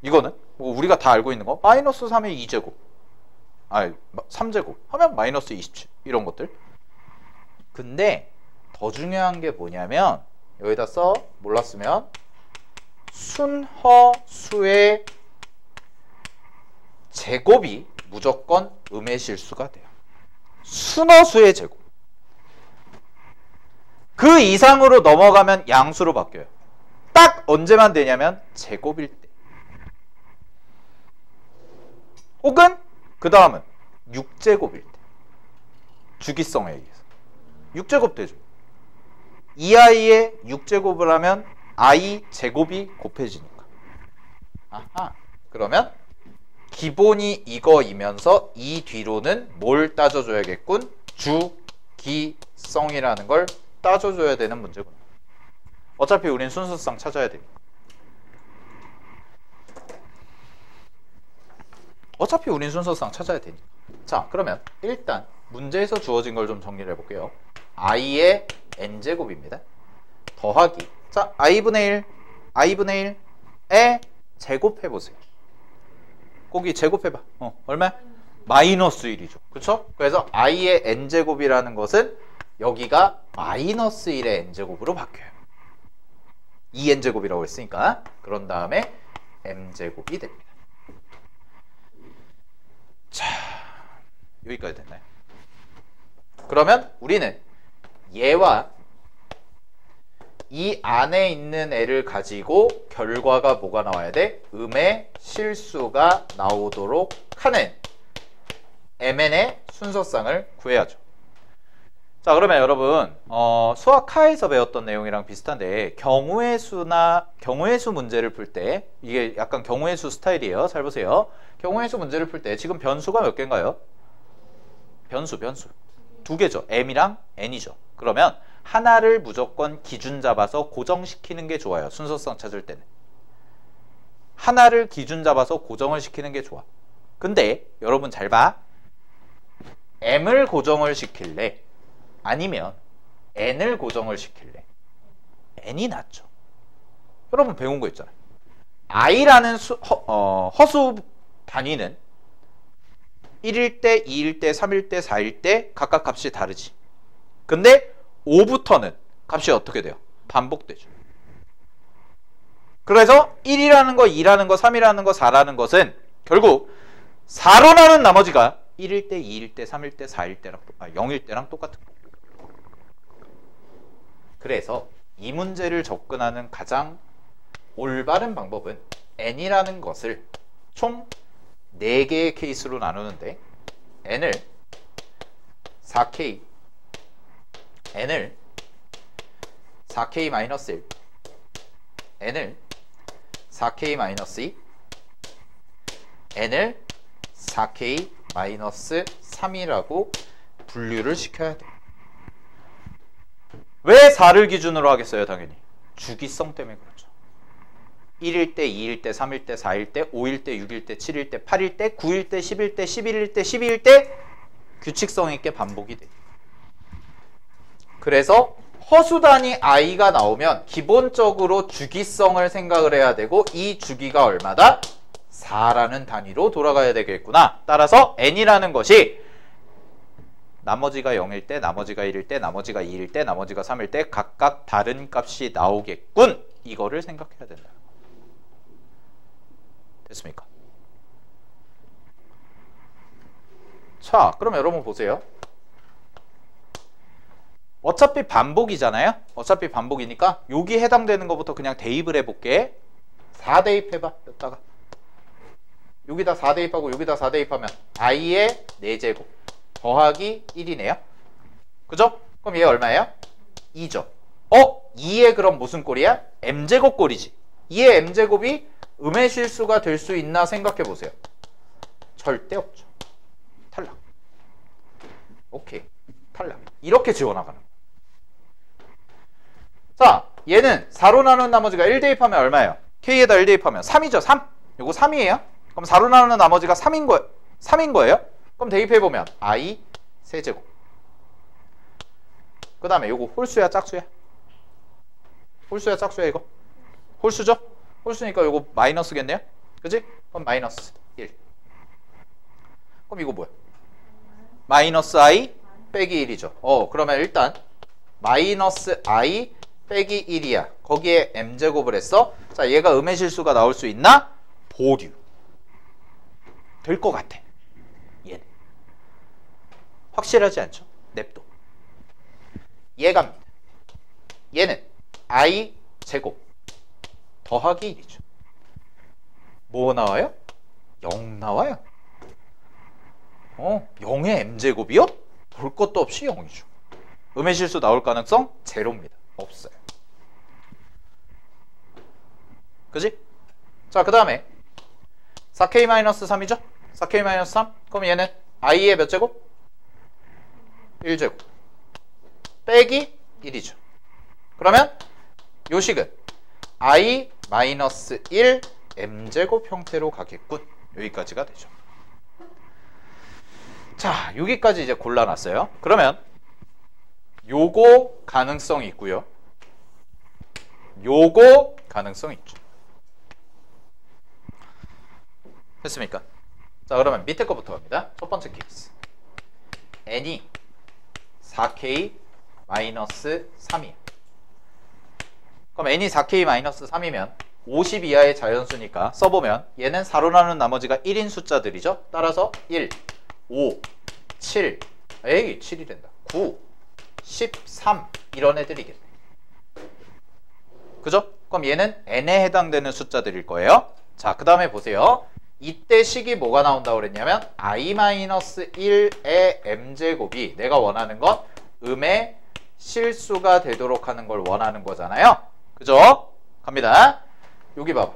이거는 뭐 우리가 다 알고 있는 거 마이너스 3의 2제곱 3제곱 하면 마이너스 27 이런 것들. 근데 더 중요한 게 뭐냐면 여기다 몰랐으면 순허수의 제곱이 무조건 음의 실수가 돼요. 순허수의 제곱. 그 이상으로 넘어가면 양수로 바뀌어요. 딱 언제만 되냐면 제곱일 때. 혹은 그 다음은 6제곱일 때. 주기성에 의해서 6제곱 되죠. 2i에 6제곱을 하면 i 제곱이 곱해지니까. 그러면 기본이 이거이면서 이 뒤로는 뭘 따져줘야겠군? 주기성이라는 걸 따져줘야 되는 문제군. 어차피 우린 순서상 찾아야 되니까. 자, 그러면 일단 문제에서 주어진 걸 좀 정리를 해볼게요. i의 n제곱입니다. 더하기. 자, i분의 1에 제곱해보세요. 거기 제곱해봐. 얼마야? 마이너스 1이죠. 그쵸? 그래서 i의 n제곱이라는 것은 여기가 마이너스 1의 n제곱으로 바뀌어요. 2n제곱이라고 했으니까. 그런 다음에 m제곱이 됩니다. 자, 여기까지 됐나요? 그러면 우리는 얘와 이 안에 있는 애를 가지고 결과가 뭐가 나와야 돼? 음의 실수가 나오도록 하는 mn의 순서상을 구해야죠. 자, 그러면 여러분 수학하에서 배웠던 내용이랑 비슷한데 경우의 수 문제를 풀 때 이게 약간 경우의 수 스타일이에요. 잘 보세요. 경우의 수 문제를 풀 때 지금 변수가 몇 개인가요? 변수 두 개죠. m이랑 n이죠. 그러면 하나를 무조건 기준 잡아서 고정시키는 게 좋아요. 순서성 찾을 때는 하나를 기준 잡아서 고정을 시키는 게 좋아. 근데 여러분 잘 봐. m을 고정을 시킬래? 아니면 n을 고정을 시킬래? n이 낫죠. 여러분 배운 거 있잖아요. i라는 허수 단위는 1일 때, 2일 때, 3일 때, 4일 때 각각 값이 다르지. 근데 5부터는 값이 어떻게 돼요? 반복되죠. 그래서 1이라는 거, 2라는 거, 3이라는 거, 4라는 것은 결국 4로 나눈 나머지가 1일 때, 2일 때, 3일 때, 4일 때랑 0일 때랑 똑같은 거. 그래서 이 문제를 접근하는 가장 올바른 방법은 n이라는 것을 총 4개의 케이스로 나누는데 n을 4k, n을 4k-1, n을 4k-2, n을 4k-3이라고 분류를 시켜야 돼. 왜 4를 기준으로 하겠어요? 당연히 주기성 때문에 그렇죠. 1일 때, 2일 때, 3일 때, 4일 때, 5일 때, 6일 때, 7일 때, 8일 때, 9일 때, 10일 때, 11일 때, 12일 때 규칙성 있게 반복이 돼. 그래서 허수단위 i가 나오면 기본적으로 주기성을 생각을 해야 되고 이 주기가 얼마다? 4라는 단위로 돌아가야 되겠구나. 따라서 n이라는 것이 나머지가 0일 때, 나머지가 1일 때, 나머지가 2일 때, 나머지가 3일 때 각각 다른 값이 나오겠군. 이거를 생각해야 된다. 됐습니까? 자, 그럼 여러분 보세요. 어차피 반복이잖아요. 어차피 반복이니까 여기 해당되는 것부터 그냥 대입을 해볼게. 4 대입해봐. 여기다가 여기다 4 대입하고 여기다 4 대입하면 i의 4제곱 더하기 1이네요. 그죠? 그럼 얘 얼마예요? 2죠. 2의 그럼 무슨 꼴이야? m제곱 꼴이지. 2의 m제곱이 음의 실수가 될 수 있나 생각해 보세요. 절대 없죠. 탈락. 오케이. 탈락. 이렇게 지워나가는 거야. 자, 얘는 4로 나눈 나머지가 1 대입하면 얼마예요? k에다 1 대입하면 3이죠. 3. 요거 3이에요. 그럼 4로 나누는 나머지가 3인 거예요. 그럼 대입해보면 i 세제곱. 그 다음에 요거 홀수야 짝수야? 홀수야 짝수야 이거? 홀수죠? 홀수니까 요거 마이너스겠네요? 그지? 그럼 마이너스 1. 그럼 이거 뭐야? 마이너스 i 빼기 1이죠. 그러면 일단 마이너스 i 빼기 1이야. 거기에 m제곱을 했어. 자, 얘가 음의 실수가 나올 수 있나? 보류. 될 것 같아. 얘는. 확실하지 않죠? 냅둬. 얘갑니다. 얘는 i 제곱 더하기 1이죠. 뭐 나와요? 0 나와요. 0의 m제곱이요? 볼 것도 없이 0이죠. 음의 실수 나올 가능성 제로입니다. 없어요. 그지? 자, 그 다음에 4k-3이죠? 4k-3? 그럼 얘는 i의 몇 제곱? 1제곱 빼기 1이죠. 그러면 요식은 i-1 m제곱 형태로 가겠군. 여기까지가 되죠. 자, 여기까지 이제 골라놨어요. 그러면 요거 가능성이 있고요. 요거 가능성이 있죠. 됐습니까? 자, 그러면 밑에 거부터 갑니다. 첫 번째 케이스. n이 4k-3이에요. 그럼 n이 4k-3이면 50 이하의 자연수니까 써보면 얘는 4로 나눈 나머지가 1인 숫자들이죠. 따라서 1, 5, 7, 에이 7이 된다. 9, 13 이런 애들이겠네. 그죠? 그럼 얘는 n에 해당되는 숫자들일 거예요. 자, 그 다음에 보세요. 이때 식이 뭐가 나온다고 그랬냐면 i-1의 m제곱이 내가 원하는 건 음의 실수가 되도록 하는 걸 원하는 거잖아요. 그죠? 갑니다. 여기 봐봐.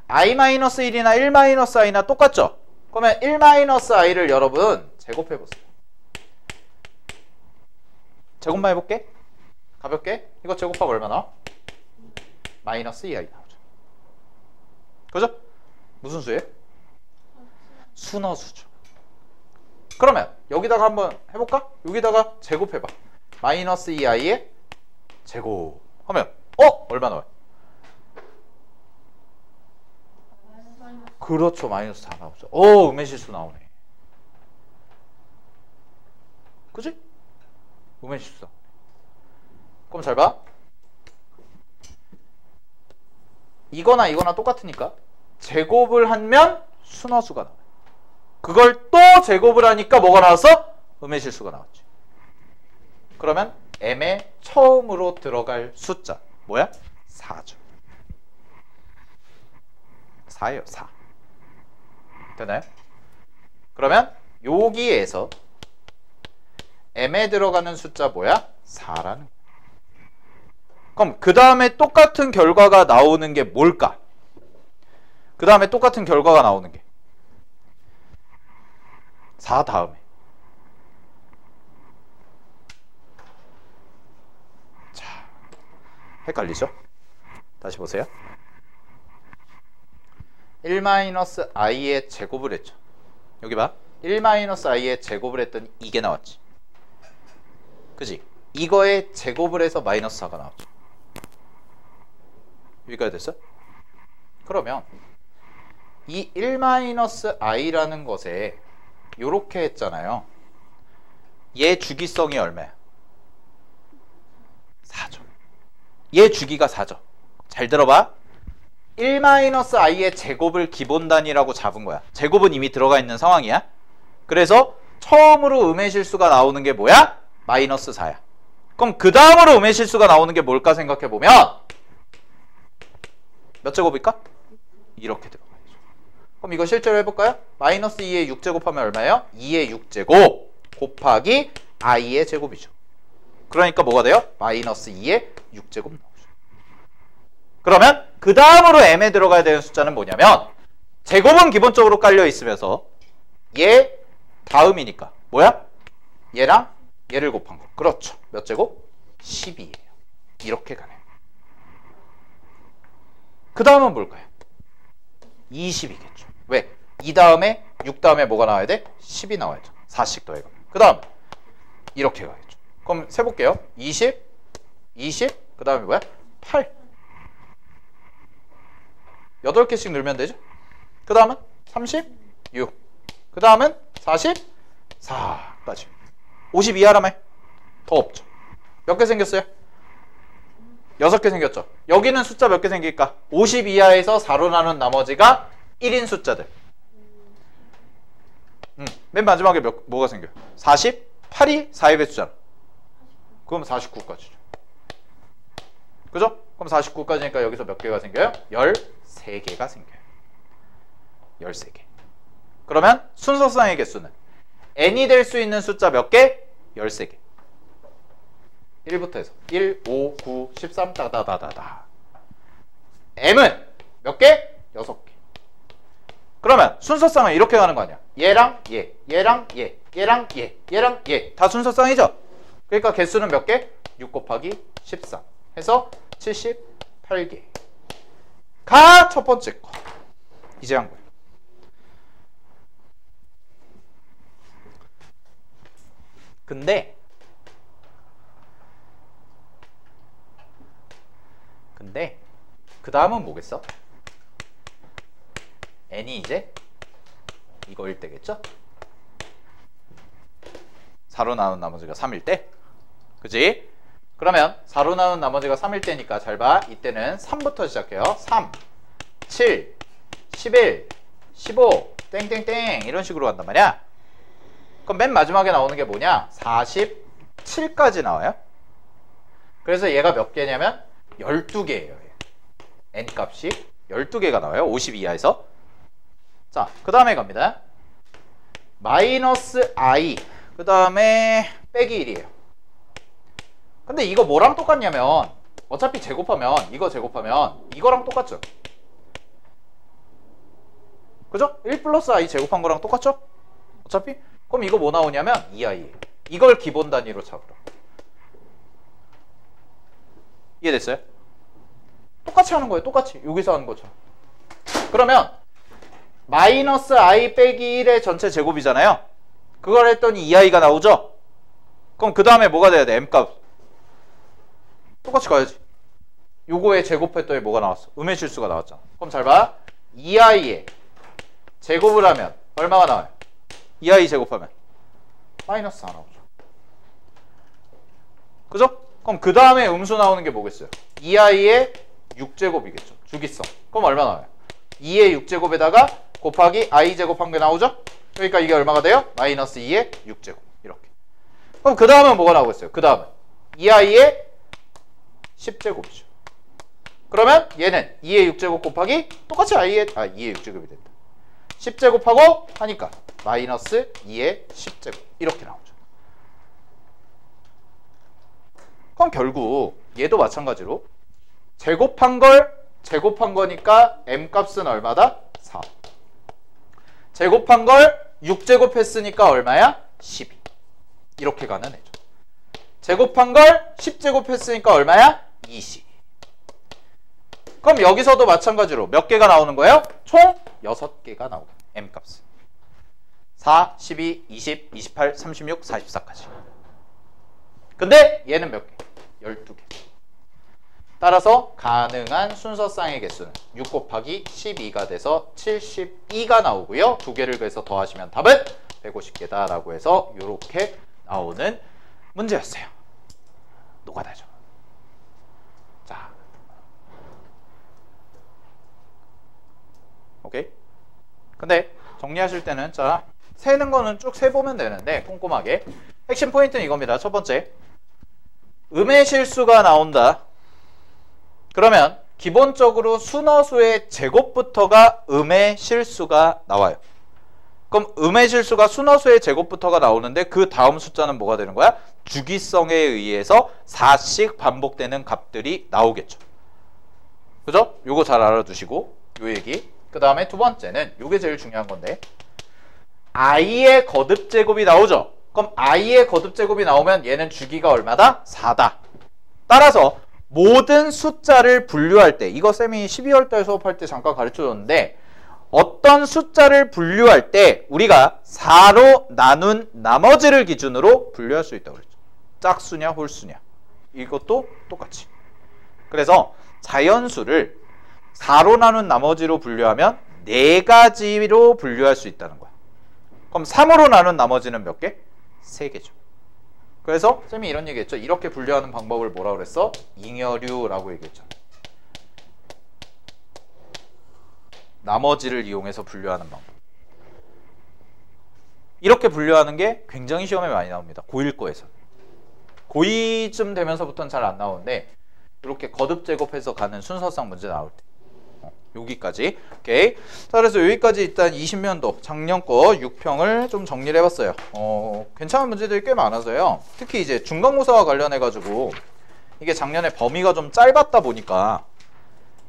i-1이나 1-i나 똑같죠? 그러면 1-i를 여러분 제곱해보세요. 제곱만 해볼게. 가볍게. 이거 제곱하면 얼마 나와? 마이너스 2i 나오죠. 그죠? 무슨 수예요? 순어수죠. 그러면 여기다가 한번 해볼까? 여기다가 제곱해봐. 마이너스 2i의 제곱 하면 얼마 나와요? 그렇죠. 마이너스 4 나오죠. 음의 실수 나오네. 그치? 음의 실수 나오네. 그럼 잘 봐. 이거나 똑같으니까 제곱을 하면 순어수가 나와요. 그걸 또 제곱을 하니까 뭐가 나왔어? 음의 실수가 나왔지. 그러면 m의 처음으로 들어갈 숫자 뭐야? 4죠. 4예요. 4. 되나요? 그러면 여기에서 m에 들어가는 숫자 뭐야? 4라는 거야. 그럼 그 다음에 똑같은 결과가 나오는 게 뭘까? 그 다음에 똑같은 결과가 나오는 게 4 다음에 자, 헷갈리죠? 다시 보세요. 1-i의 제곱을 했죠. 여기 봐. 1-i의 제곱을 했더니 이게 나왔지. 그지? 이거에 제곱을 해서 마이너스 4가 나왔죠. 여기까지 됐어? 그러면 이 1-i라는 것에 요렇게 했잖아요. 얘 주기성이 얼마야? 4죠. 얘 주기가 4죠. 잘 들어봐. 1-i의 제곱을 기본 단위라고 잡은 거야. 제곱은 이미 들어가 있는 상황이야. 그래서 처음으로 음의 실수가 나오는 게 뭐야? 마이너스 4야. 그럼 그 다음으로 음의 실수가 나오는 게 뭘까 생각해보면 몇 제곱일까? 이렇게 들어가야죠. 그럼 이거 실제로 해볼까요? 마이너스 2의 6제곱하면 얼마예요? 2의 6제곱 곱하기 i의 제곱이죠. 그러니까 뭐가 돼요? 마이너스 2의 6제곱 나오죠. 그러면 그 다음으로 m에 들어가야 되는 숫자는 뭐냐면 제곱은 기본적으로 깔려 있으면서 얘 다음이니까 뭐야? 얘랑 얘를 곱한 거. 그렇죠. 몇 제곱? 12예요. 이렇게 가네요. 그 다음은 뭘까요? 20이겠죠. 왜? 2 다음에 6 다음에 뭐가 나와야 돼? 10이 나와야죠. 4씩 더해가면. 그 다음 이렇게 가겠죠. 그럼 세볼게요. 20, 20, 그 다음에 뭐야? 8. 8개씩 늘면 되죠. 그 다음은 36, 그 다음은 44까지. 52 하라며? 더 없죠. 몇 개 생겼어요? 6개 생겼죠. 여기는 숫자 몇 개 생길까? 50 이하에서 4로 나눈 나머지가 1인 숫자들. 맨 마지막에 뭐가 생겨요? 48이 4의 배수잖아. 그럼 49까지죠. 그죠? 그럼 49까지니까 여기서 몇 개가 생겨요? 13개가 생겨요. 13개. 그러면 순서상의 개수는 n이 될 수 있는 숫자 몇 개? 13개. 1부터 해서 1, 5, 9, 13 따다다다다. m은 몇 개? 6개. 그러면 순서상은 이렇게 가는 거 아니야. 얘랑 얘, 얘랑 얘, 얘랑 얘, 얘랑 얘. 다 순서상이죠? 그러니까 개수는 몇 개? 6 곱하기 13 해서 78개. 가 첫 번째 거. 이제 한 거예요. 근데 그 다음은 뭐겠어? n이 이제 이거일 때겠죠? 4로 나눈 나머지가 3일 때. 그지? 그러면 4로 나눈 나머지가 3일 때니까 잘 봐. 이때는 3부터 시작해요. 3, 7, 11, 15 땡땡땡 이런 식으로 간단 말이야. 그럼 맨 마지막에 나오는 게 뭐냐? 47까지 나와요. 그래서 얘가 몇 개냐면 12개예요. n값이 12개가 나와요. 50 이하에서. 자, 그 다음에 갑니다. 마이너스 i 그 다음에 빼기 1이에요. 근데 이거 뭐랑 똑같냐면 어차피 제곱하면 이거 제곱하면 이거랑 똑같죠. 그죠? 1 플러스 i 제곱한 거랑 똑같죠? 어차피? 그럼 이거 뭐 나오냐면 2i. 이걸 기본 단위로 잡으라. 이해됐어요? 똑같이 하는 거예요. 똑같이. 여기서 하는 것처럼. 그러면 마이너스 i 빼기 1의 전체 제곱이잖아요. 그걸 했더니 2i가 나오죠? 그럼 그 다음에 뭐가 돼야 돼? m값. 똑같이 가야지. 요거에 제곱했더니 뭐가 나왔어? 음의 실수가 나왔잖아. 그럼 잘 봐. 2i에 제곱을 하면 얼마가 나와요? 2i 제곱하면 마이너스 4 나오죠. 그죠? 그럼 그 다음에 음수 나오는 게 뭐겠어요? 2i의 6제곱이겠죠. 주기성. 그럼 얼마 나와요? 2의 6제곱에다가 곱하기 i 제곱한 게 나오죠? 그러니까 이게 얼마가 돼요? 마이너스 2의 6제곱. 이렇게. 그럼 그 다음은 뭐가 나오겠어요? 그 다음은 2i의 10제곱이죠. 그러면 얘는 2의 6제곱 곱하기 똑같이 2의 6제곱이 된다. 10제곱하고 하니까 마이너스 2의 10제곱 이렇게 나오죠. 그럼 결국 얘도 마찬가지로 제곱한 거니까 m값은 얼마다? 4. 제곱한 걸 6제곱 했으니까 얼마야? 12. 이렇게 가는 애죠. 제곱한 걸 10제곱 했으니까 얼마야? 20. 그럼 여기서도 마찬가지로 몇 개가 나오는 거예요? 총 6개가 나오고 m값은 4, 12, 20, 28, 36, 44까지. 근데 얘는 몇 개? 12개. 따라서 가능한 순서쌍의 개수는 6 곱하기 12가 돼서 72가 나오고요. 두 개를 그래서 더하시면 답은 150개다 라고 해서 이렇게 나오는 문제였어요. 노가다죠. 자, 오케이? 근데 정리하실 때는 자, 세는 거는 쭉 세보면 되는데 꼼꼼하게 핵심 포인트는 이겁니다. 첫 번째, 음의 실수가 나온다. 그러면 기본적으로 순허수의 제곱부터가 음의 실수가 나와요. 그럼 음의 실수가 순허수의 제곱부터가 나오는데 그 다음 숫자는 뭐가 되는 거야? 주기성에 의해서 4씩 반복되는 값들이 나오겠죠. 그죠? 요거 잘 알아두시고 요 얘기. 그 다음에 두 번째는 요게 제일 중요한 건데 i의 거듭 제곱이 나오죠. 그럼 i의 거듭 제곱이 나오면 얘는 주기가 얼마다? 4다. 따라서 모든 숫자를 분류할 때, 이거 쌤이 12월달 수업할 때 잠깐 가르쳐줬는데 어떤 숫자를 분류할 때 우리가 4로 나눈 나머지를 기준으로 분류할 수 있다고 그랬죠. 짝수냐 홀수냐. 이것도 똑같이. 그래서 자연수를 4로 나눈 나머지로 분류하면 4가지로 분류할 수 있다는 거야. 그럼 3으로 나눈 나머지는 몇 개? 3개죠. 그래서 쌤이 이런 얘기했죠. 이렇게 분류하는 방법을 뭐라고 그랬어? 잉여류라고 얘기했잖아. 나머지를 이용해서 분류하는 방법. 이렇게 분류하는 게 굉장히 시험에 많이 나옵니다. 고1 거에서. 고2쯤 되면서부터는 잘 안 나오는데 이렇게 거듭 제곱해서 가는 순서상 문제 나올 때. 여기까지. 오케이. 자, 그래서 여기까지 일단 20년도 작년 거 6평을 좀 정리를 해봤어요. 괜찮은 문제들이 꽤 많아서요. 특히 이제 중간고사와 관련해가지고 이게 작년에 범위가 좀 짧았다 보니까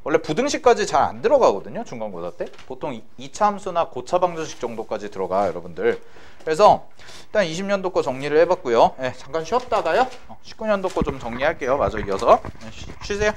원래 부등식까지 잘 안 들어가거든요. 중간고사 때. 보통 2차 함수나 고차 방정식 정도까지 들어가 여러분들. 그래서 일단 20년도 거 정리를 해봤고요. 네, 잠깐 쉬었다가요. 19년도 거 좀 정리할게요. 마저 이어서. 쉬세요.